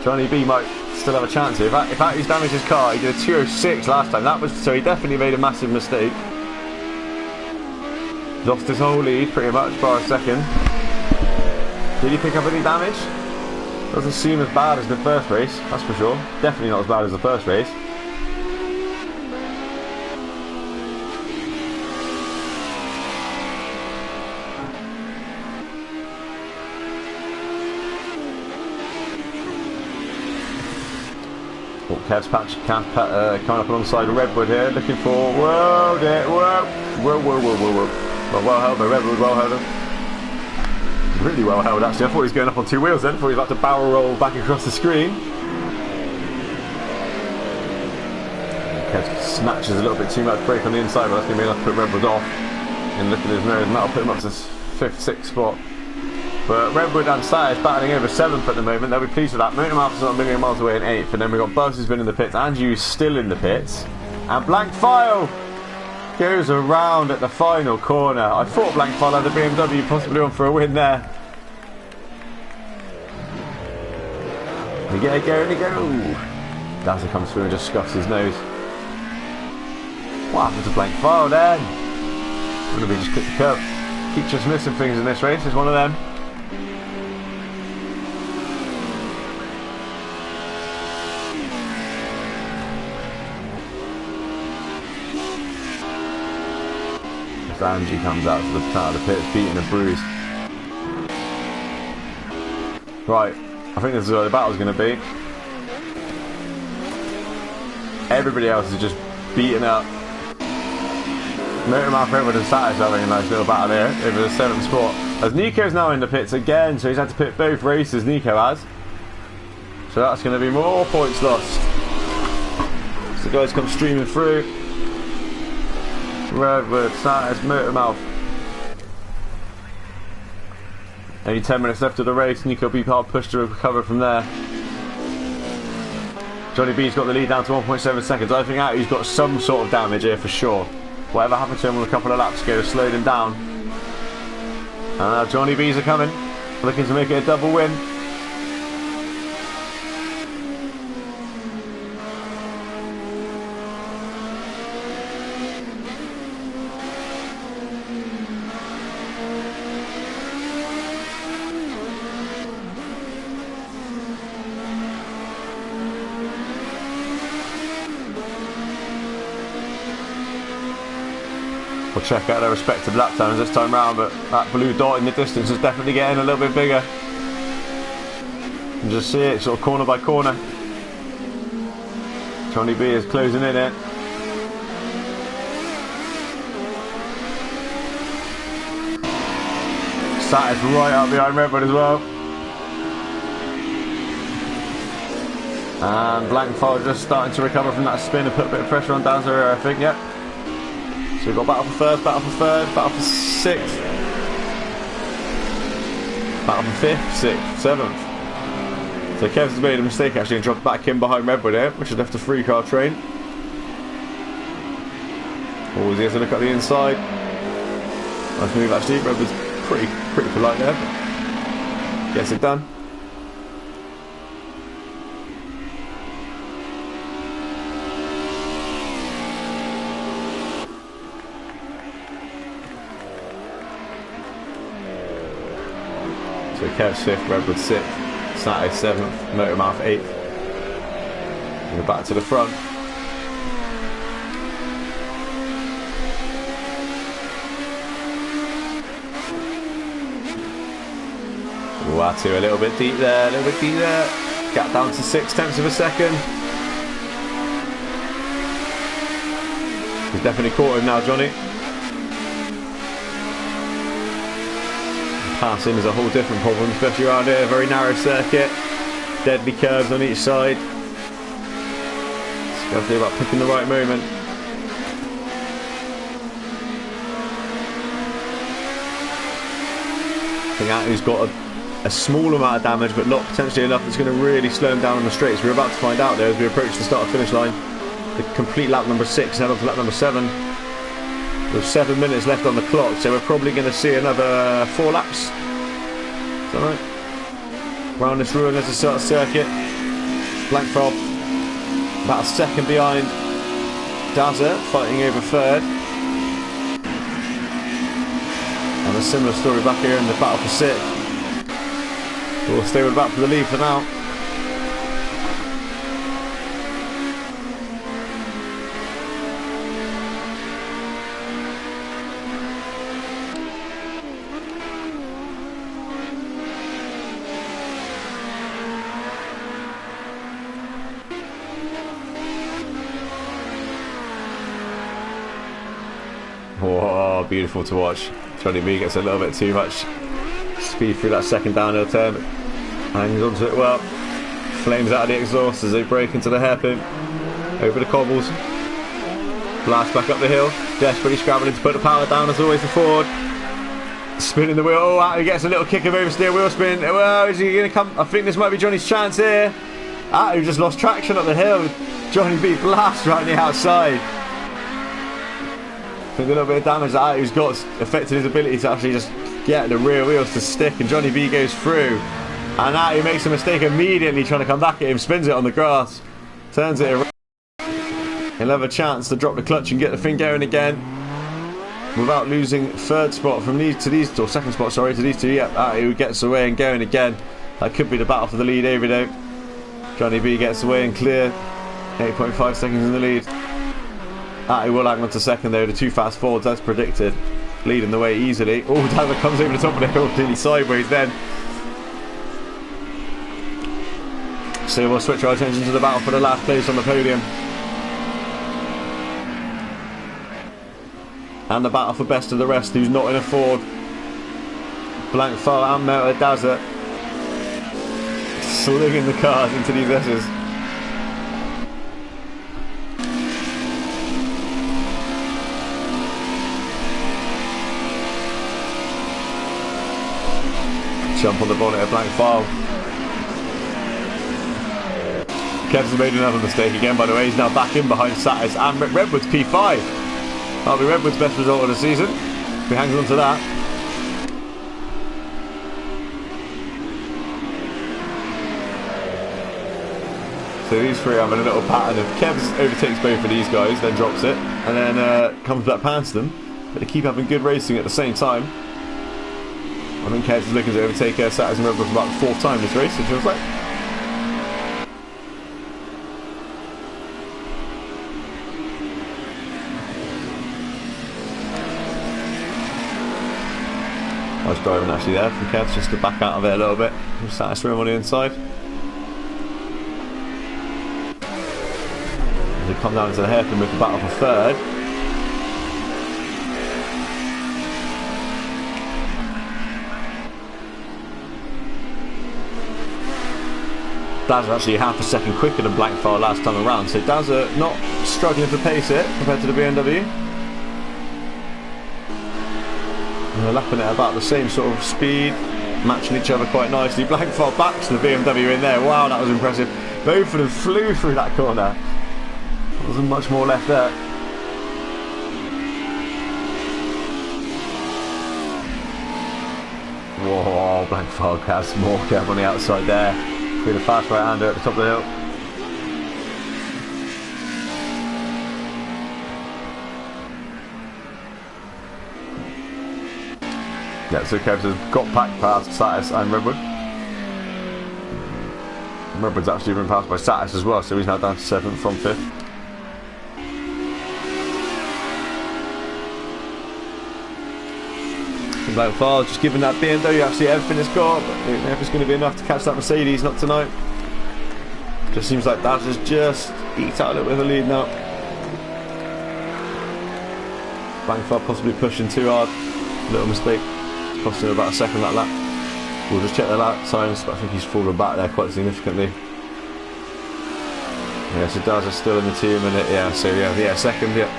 Johnny B might still have a chance here. If Atu's damaged his car, he did a 206 last time. So he definitely made a massive mistake. Lost his whole lead pretty much by a second. Did he pick up any damage? Doesn't seem as bad as the first race, that's for sure. Definitely not as bad as the first race. Oh, Kev's coming up alongside Redwood here, looking for. Whoa, there, whoa. Well held by Redwood, well held. Really well held actually. I thought he was going up on 2 wheels then. I thought he was about to barrel roll back across the screen. Kev snatches a little bit too much brake on the inside, but that's going to be enough to put Redwood off. And look at his nose, and that'll put him up to 5th, 6th spot. But Redwood and KCTCC is battling over 7th at the moment. They'll be pleased with that. Motormouth is not a million miles away in 8th. And then we've got Buzz who's been in the pits. Andrew is still in the pits. And Blank File goes around at the final corner. I thought Blank File had the BMW possibly on for a win there. We get a go and a go. Dazzy comes through and just scuffs his nose. What happened to Blank File then? Going to be just clip the curb. Keep just missing things in this race. It's one of them. Angie comes out to the front of the pits, beating a bruise. Right, I think this is where the battle's going to be. everybody else is just beating up. Motormouth Redwood and Satis having a nice little battle here over the 7th spot. As Nico's now in the pits again, so he's had to pit both races, Nico has. So that's going to be more points lost. So the guys come streaming through. Redwood, Satis, Motormouth. Only 10 minutes left of the race. Nico will be hard pushed to recover from there. Johnny B's got the lead down to 1.7 seconds. I think he's got some sort of damage here for sure. Whatever happened to him on a couple of laps ago slowed him down. And now Johnny B's are coming, looking to make it a double win. We'll check out their respective lap times this time round, but that blue dot in the distance is definitely getting a little bit bigger. You can just see it sort of corner by corner. Johnny B is closing in it. Satis right up behind Redwood as well. And Blankfire just starting to recover from that spin and put a bit of pressure on down there, I think, yep. So we've got battle for first, battle for third, battle for sixth, battle for fifth, sixth, seventh. So Kev's made a mistake actually and dropped back in behind Redwood here, which has left a 3-car train. Always he has a look at the inside. Nice move actually, Redwood's pretty polite there, but gets it done. So Kev's 5th, Redwood 6th, Satis 7th, Motormouth 8th. And we're back to the front. Uatu a little bit deep there, a little bit deep there. Gap down to 6/10 of a second. He's definitely caught him now, Johnny. Passing is a whole different problem, especially around here. Very narrow circuit, deadly curves on each side. Just got to do about picking the right moment. I think Atu's got a small amount of damage, but not potentially enough that's going to really slow him down on the straights. We're about to find out there as we approach the start finish line. The complete lap number 6 and head on to lap number 7. With 7 minutes left on the clock, so we're probably going to see another 4 laps. Is that right? Round this Rouen-les-Essarts circuit. Blankfire about a second behind DIZ, fighting over 3rd. And a similar story back here in the battle for 6th. We'll stay with the battle for the lead for now. Oh, beautiful to watch. Johnny B gets a little bit too much speed through that second downhill turn. Hangs onto it well. Flames out of the exhaust as they break into the hairpin. Over the cobbles. Blast back up the hill. Desperately scrabbling to put the power down as always for Ford. Spinning the wheel. Oh, he gets a little kick of oversteer wheel spin. Well, is he going to come? I think this might be Johnny's chance here. Atu just lost traction up the hill. Johnny B blast right on the outside. A little bit of damage that Atu's got affected his ability to actually just get the rear wheels to stick, and Johnny B goes through, and Atu makes a mistake immediately trying to come back at him, spins it on the grass, turns it around. He'll have a chance to drop the clutch and get the thing going again without losing 3rd spot from these to these, or 2nd spot, sorry, to these two. Yep, Atu gets away and going again. That could be the battle for the lead over though. Johnny B gets away and clear, 8.5 seconds in the lead. Atu will hang on to 2nd though, the 2 fast Fords as predicted, leading the way easily. Oh, David comes over the top of the hill, clearly sideways then. So we'll switch our attention to the battle for the last place on the podium. And the battle for best of the rest, who's not in a Ford. Blank File and Melter Dazza slinging the cars into these S's. Jump on the bonnet of Blank File. Kev's made another mistake again, by the way. He's now back in behind Satis and Redwood's P5. That'll be Redwood's best result of the season if he hangs on to that. So these three having a little pattern of Kev's overtakes both of these guys, then drops it, and then comes back past them. But they keep having good racing at the same time. I think Kev's is looking to overtake Satis and Redwood for about the 4th time this race, it feels like. Nice driving actually there from Kev, just to back out of it a little bit. Satis room on the inside. As they come down into the hairpin with the battle for 3rd. Dazza actually half a second quicker than Blank File last time around, so Dazza not struggling to pace it compared to the BMW. And they're lapping at about the same sort of speed, matching each other quite nicely. Blank File back to the BMW in there. Wow, that was impressive. Both of them flew through that corner. There wasn't much more left there. Whoa, Blank File has more Kerb on the outside there. With a fast right-hander at the top of the hill. Yeah, so Kerb's has got packed past Satis and Redwood. And Redwood's actually been passed by Satis as well, so he's now down to 7th from 5th. Blank File just giving that BMW actually everything it's got, but I don't know if it's going to be enough to catch that Mercedes, not tonight. Just seems like Dazza's just eked out a little bit of the lead now. Blank File possibly pushing too hard, little mistake, it's costing him about a second that lap. We'll just check the lap times, but I think he's fallen back there quite significantly. Yeah, so Dazza's still in the 2 minute, yeah, so yeah, second, yeah.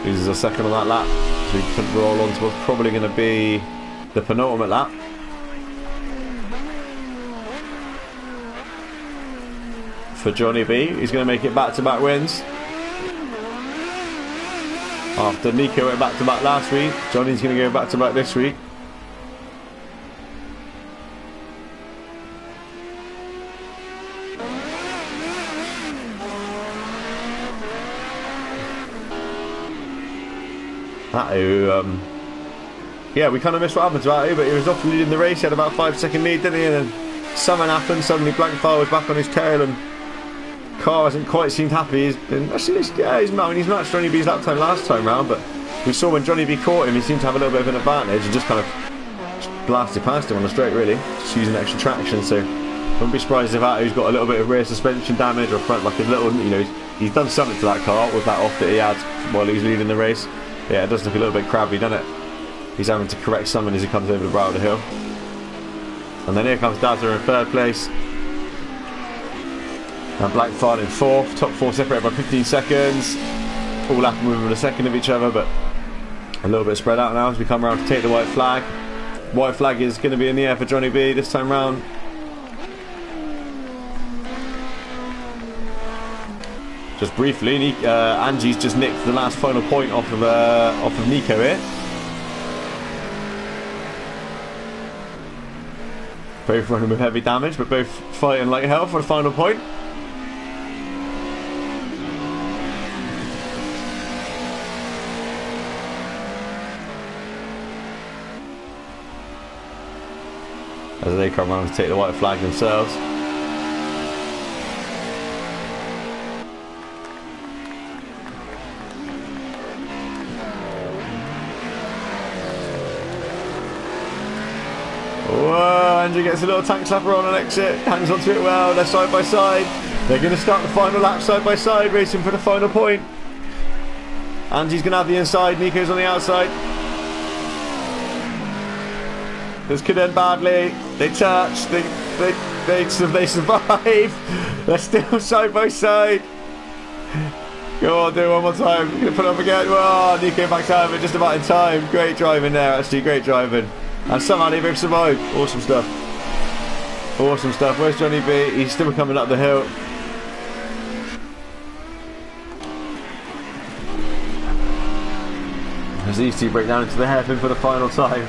Loses a second on that lap. So he can roll on to what's probably going to be the penultimate lap. For Johnny B, he's going to make it back-to-back wins. After Nico went back-to-back last week, Johnny's going to go back-to-back this week. Yeah, we kind of missed what happened to Atto, but he was off leading the race. He had about 5-second lead, didn't he? And then something happened. Suddenly, Blank File was back on his tail, and car hasn't quite seemed happy. He's been actually, yeah, he's matched Johnny B's lap time last time round, but we saw when Johnny B caught him, he seemed to have a little bit of an advantage and just kind of blasted past him on the straight, really, just using extra traction. So, wouldn't be surprised if Atto's got a little bit of rear suspension damage or front, like a little, you know, he's done something to that car with that off that he had while he was leading the race. Yeah, it does look a little bit crabby, doesn't it? He's having to correct something as he comes over the brow of the hill. And then here comes Dazza in 3rd place. And Blank File in 4th. Top 4 separated by 15 seconds. All lapping within a second of each other, but a little bit spread out now as we come around to take the white flag. White flag is going to be in the air for Johnny B this time round. Just briefly, Angie's just nicked the last final point off of Nico here. Both running with heavy damage, but both fighting like hell for the final point. As they come around to take the white flag themselves. Whoa, Andrew gets a little tank slapper on an exit, hangs onto it well, they're side by side. They're going to start the final lap side by side, racing for the final point. Angie's going to have the inside, Nico's on the outside. This could end badly. They touch, they survive. They're still side by side. Go on, do it one more time. Gonna put it up again. Oh, Nico backs out of it just about in time. Great driving there, actually, great driving. And somehow they both survived. Awesome stuff. Awesome stuff. Where's Johnny B? He's still coming up the hill. As these two break down into the hairpin for the final time.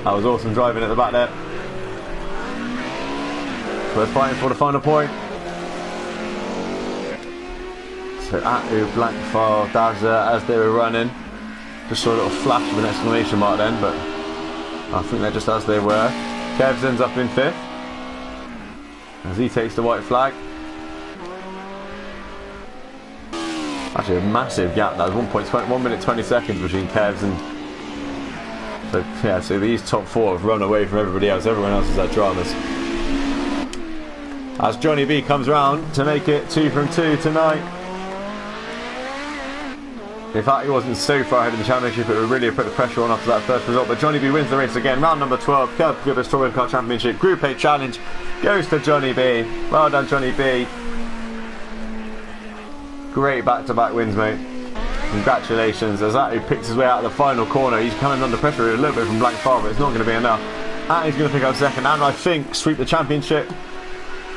That was awesome driving at the back there. We're fighting for the final point. So Atu, Blankfile, Dazza as they were running. Just saw a little flash of an exclamation mark then, but I think they're just as they were. Kevs ends up in 5th as he takes the white flag. Actually a massive gap. That was 1 minute 20 seconds between Kevs and... So yeah, so these top 4 have run away from everybody else. Everyone else has had dramas. As Johnny B comes round to make it 2 from 2 tonight. In fact, he wasn't so far ahead in the championship, it would really have put the pressure on after that first result. But Johnny B wins the race again. Round number 12, Kerb Touring Car Championship Group A Challenge goes to Johnny B. Well done, Johnny B. Great back-to-back wins, mate. Congratulations. As Atu picks his way out of the final corner, he's coming under pressure a little bit from Blankfile, but it's not going to be enough. Atu's going to pick up 2nd, and I think sweep the championship.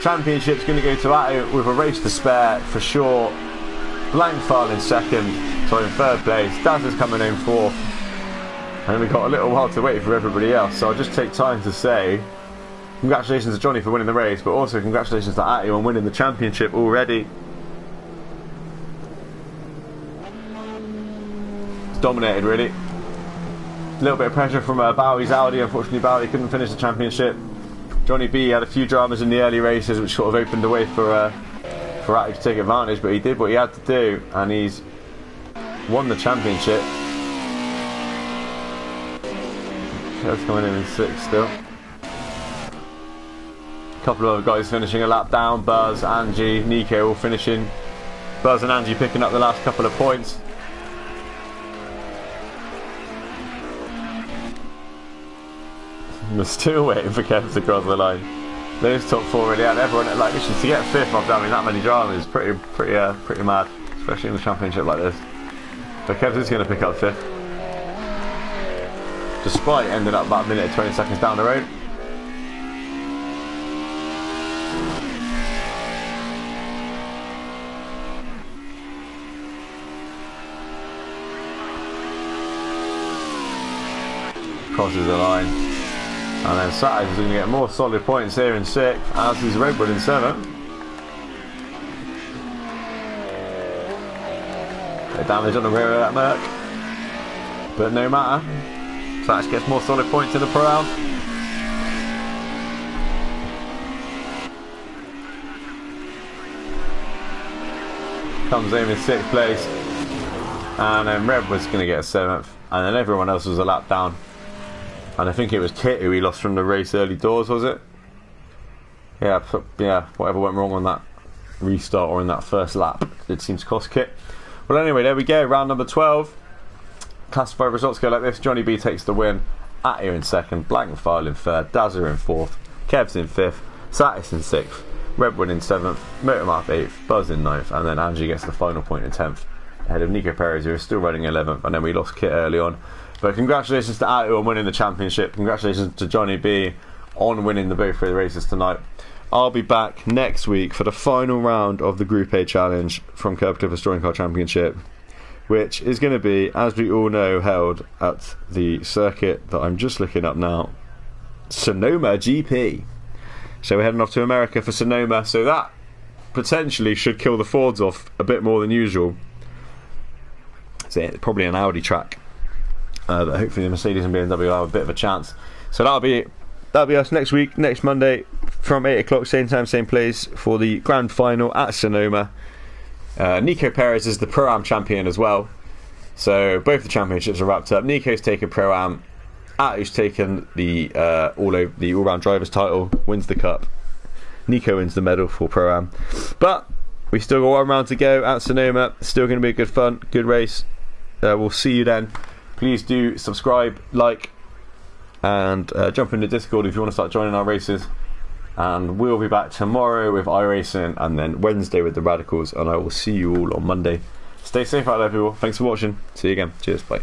Championship's going to go to Atu with a race to spare for sure. Blankfile in 2nd, so in 3rd place. Daz is coming in 4th, and we've got a little while to wait for everybody else. So I'll just take time to say congratulations to Johnny for winning the race, but also congratulations to Atu on winning the championship already. Dominated, really. A little bit of pressure from Bowie's Audi. Unfortunately, Bowie couldn't finish the championship. Johnny B had a few dramas in the early races, which sort of opened the way for Atu to take advantage, but he did what he had to do, and he's won the championship. That's coming in 6th still. A couple of other guys finishing a lap down. Buzz, Angie, Nico all finishing. Buzz and Angie picking up the last couple of points. We're still waiting for Kevin to cross the line. Those top 4 really, and everyone like listen, to get 5th after having that many dramas is pretty mad, especially in the championship like this. But Kevin's going to pick up 5th, despite ending up about 1 minute 20 seconds down the road. Crosses the line. And then Saturday is going to get more solid points here in 6th, as is Redwood in 7th. Bit of damage on the rear of that Merc, but no matter. Saturday gets more solid points in the Pro-Am. Comes home in 6th place, and then Redwood's going to get 7th, and then everyone else was a lap down. And I think it was Kit who he lost from the race early doors, was it? Yeah, whatever went wrong on that restart or in that first lap, it seems to cost Kit. Well, anyway, there we go, round number 12. Classified results go like this. Johnny B takes the win. Atu in 2nd, Blankfile in 3rd, Dazza in 4th, Kev's in 5th, Satis in 6th, Redwood in 7th, Motormouth 8th, Buzz in 9th, and then Angie gets the final point in 10th, ahead of Nico Perez, who is still running 11th, and then we lost Kit early on. But congratulations to Atu on winning the championship. Congratulations to Johnny B on winning the both three races tonight. I'll be back next week for the final round of the Group A Challenge from Kerb Touring Car Championship, which is going to be, as we all know, held at the circuit that I'm just looking up now, Sonoma GP. So we're heading off to America for Sonoma, so that potentially should kill the Fords off a bit more than usual. So it's probably an Audi track. But hopefully the Mercedes and BMW will have a bit of a chance. So that'll be us next week, next Monday, from 8 o'clock, same time, same place, for the grand final at Sonoma. Nico Perez is the Pro-Am champion as well. So both the championships are wrapped up. Nico's taken Pro-Am. Atu's taken the all-round drivers title, wins the cup. Nico wins the medal for Pro-Am. But we still got 1 round to go at Sonoma. Still going to be a good fun, good race. we'll see you then. Please do subscribe, like, and jump in the Discord if you want to start joining our races. And we'll be back tomorrow with iRacing, and then Wednesday with the Radicals, and I will see you all on Monday. Stay safe out there, people. Thanks for watching. See you again. Cheers. Bye.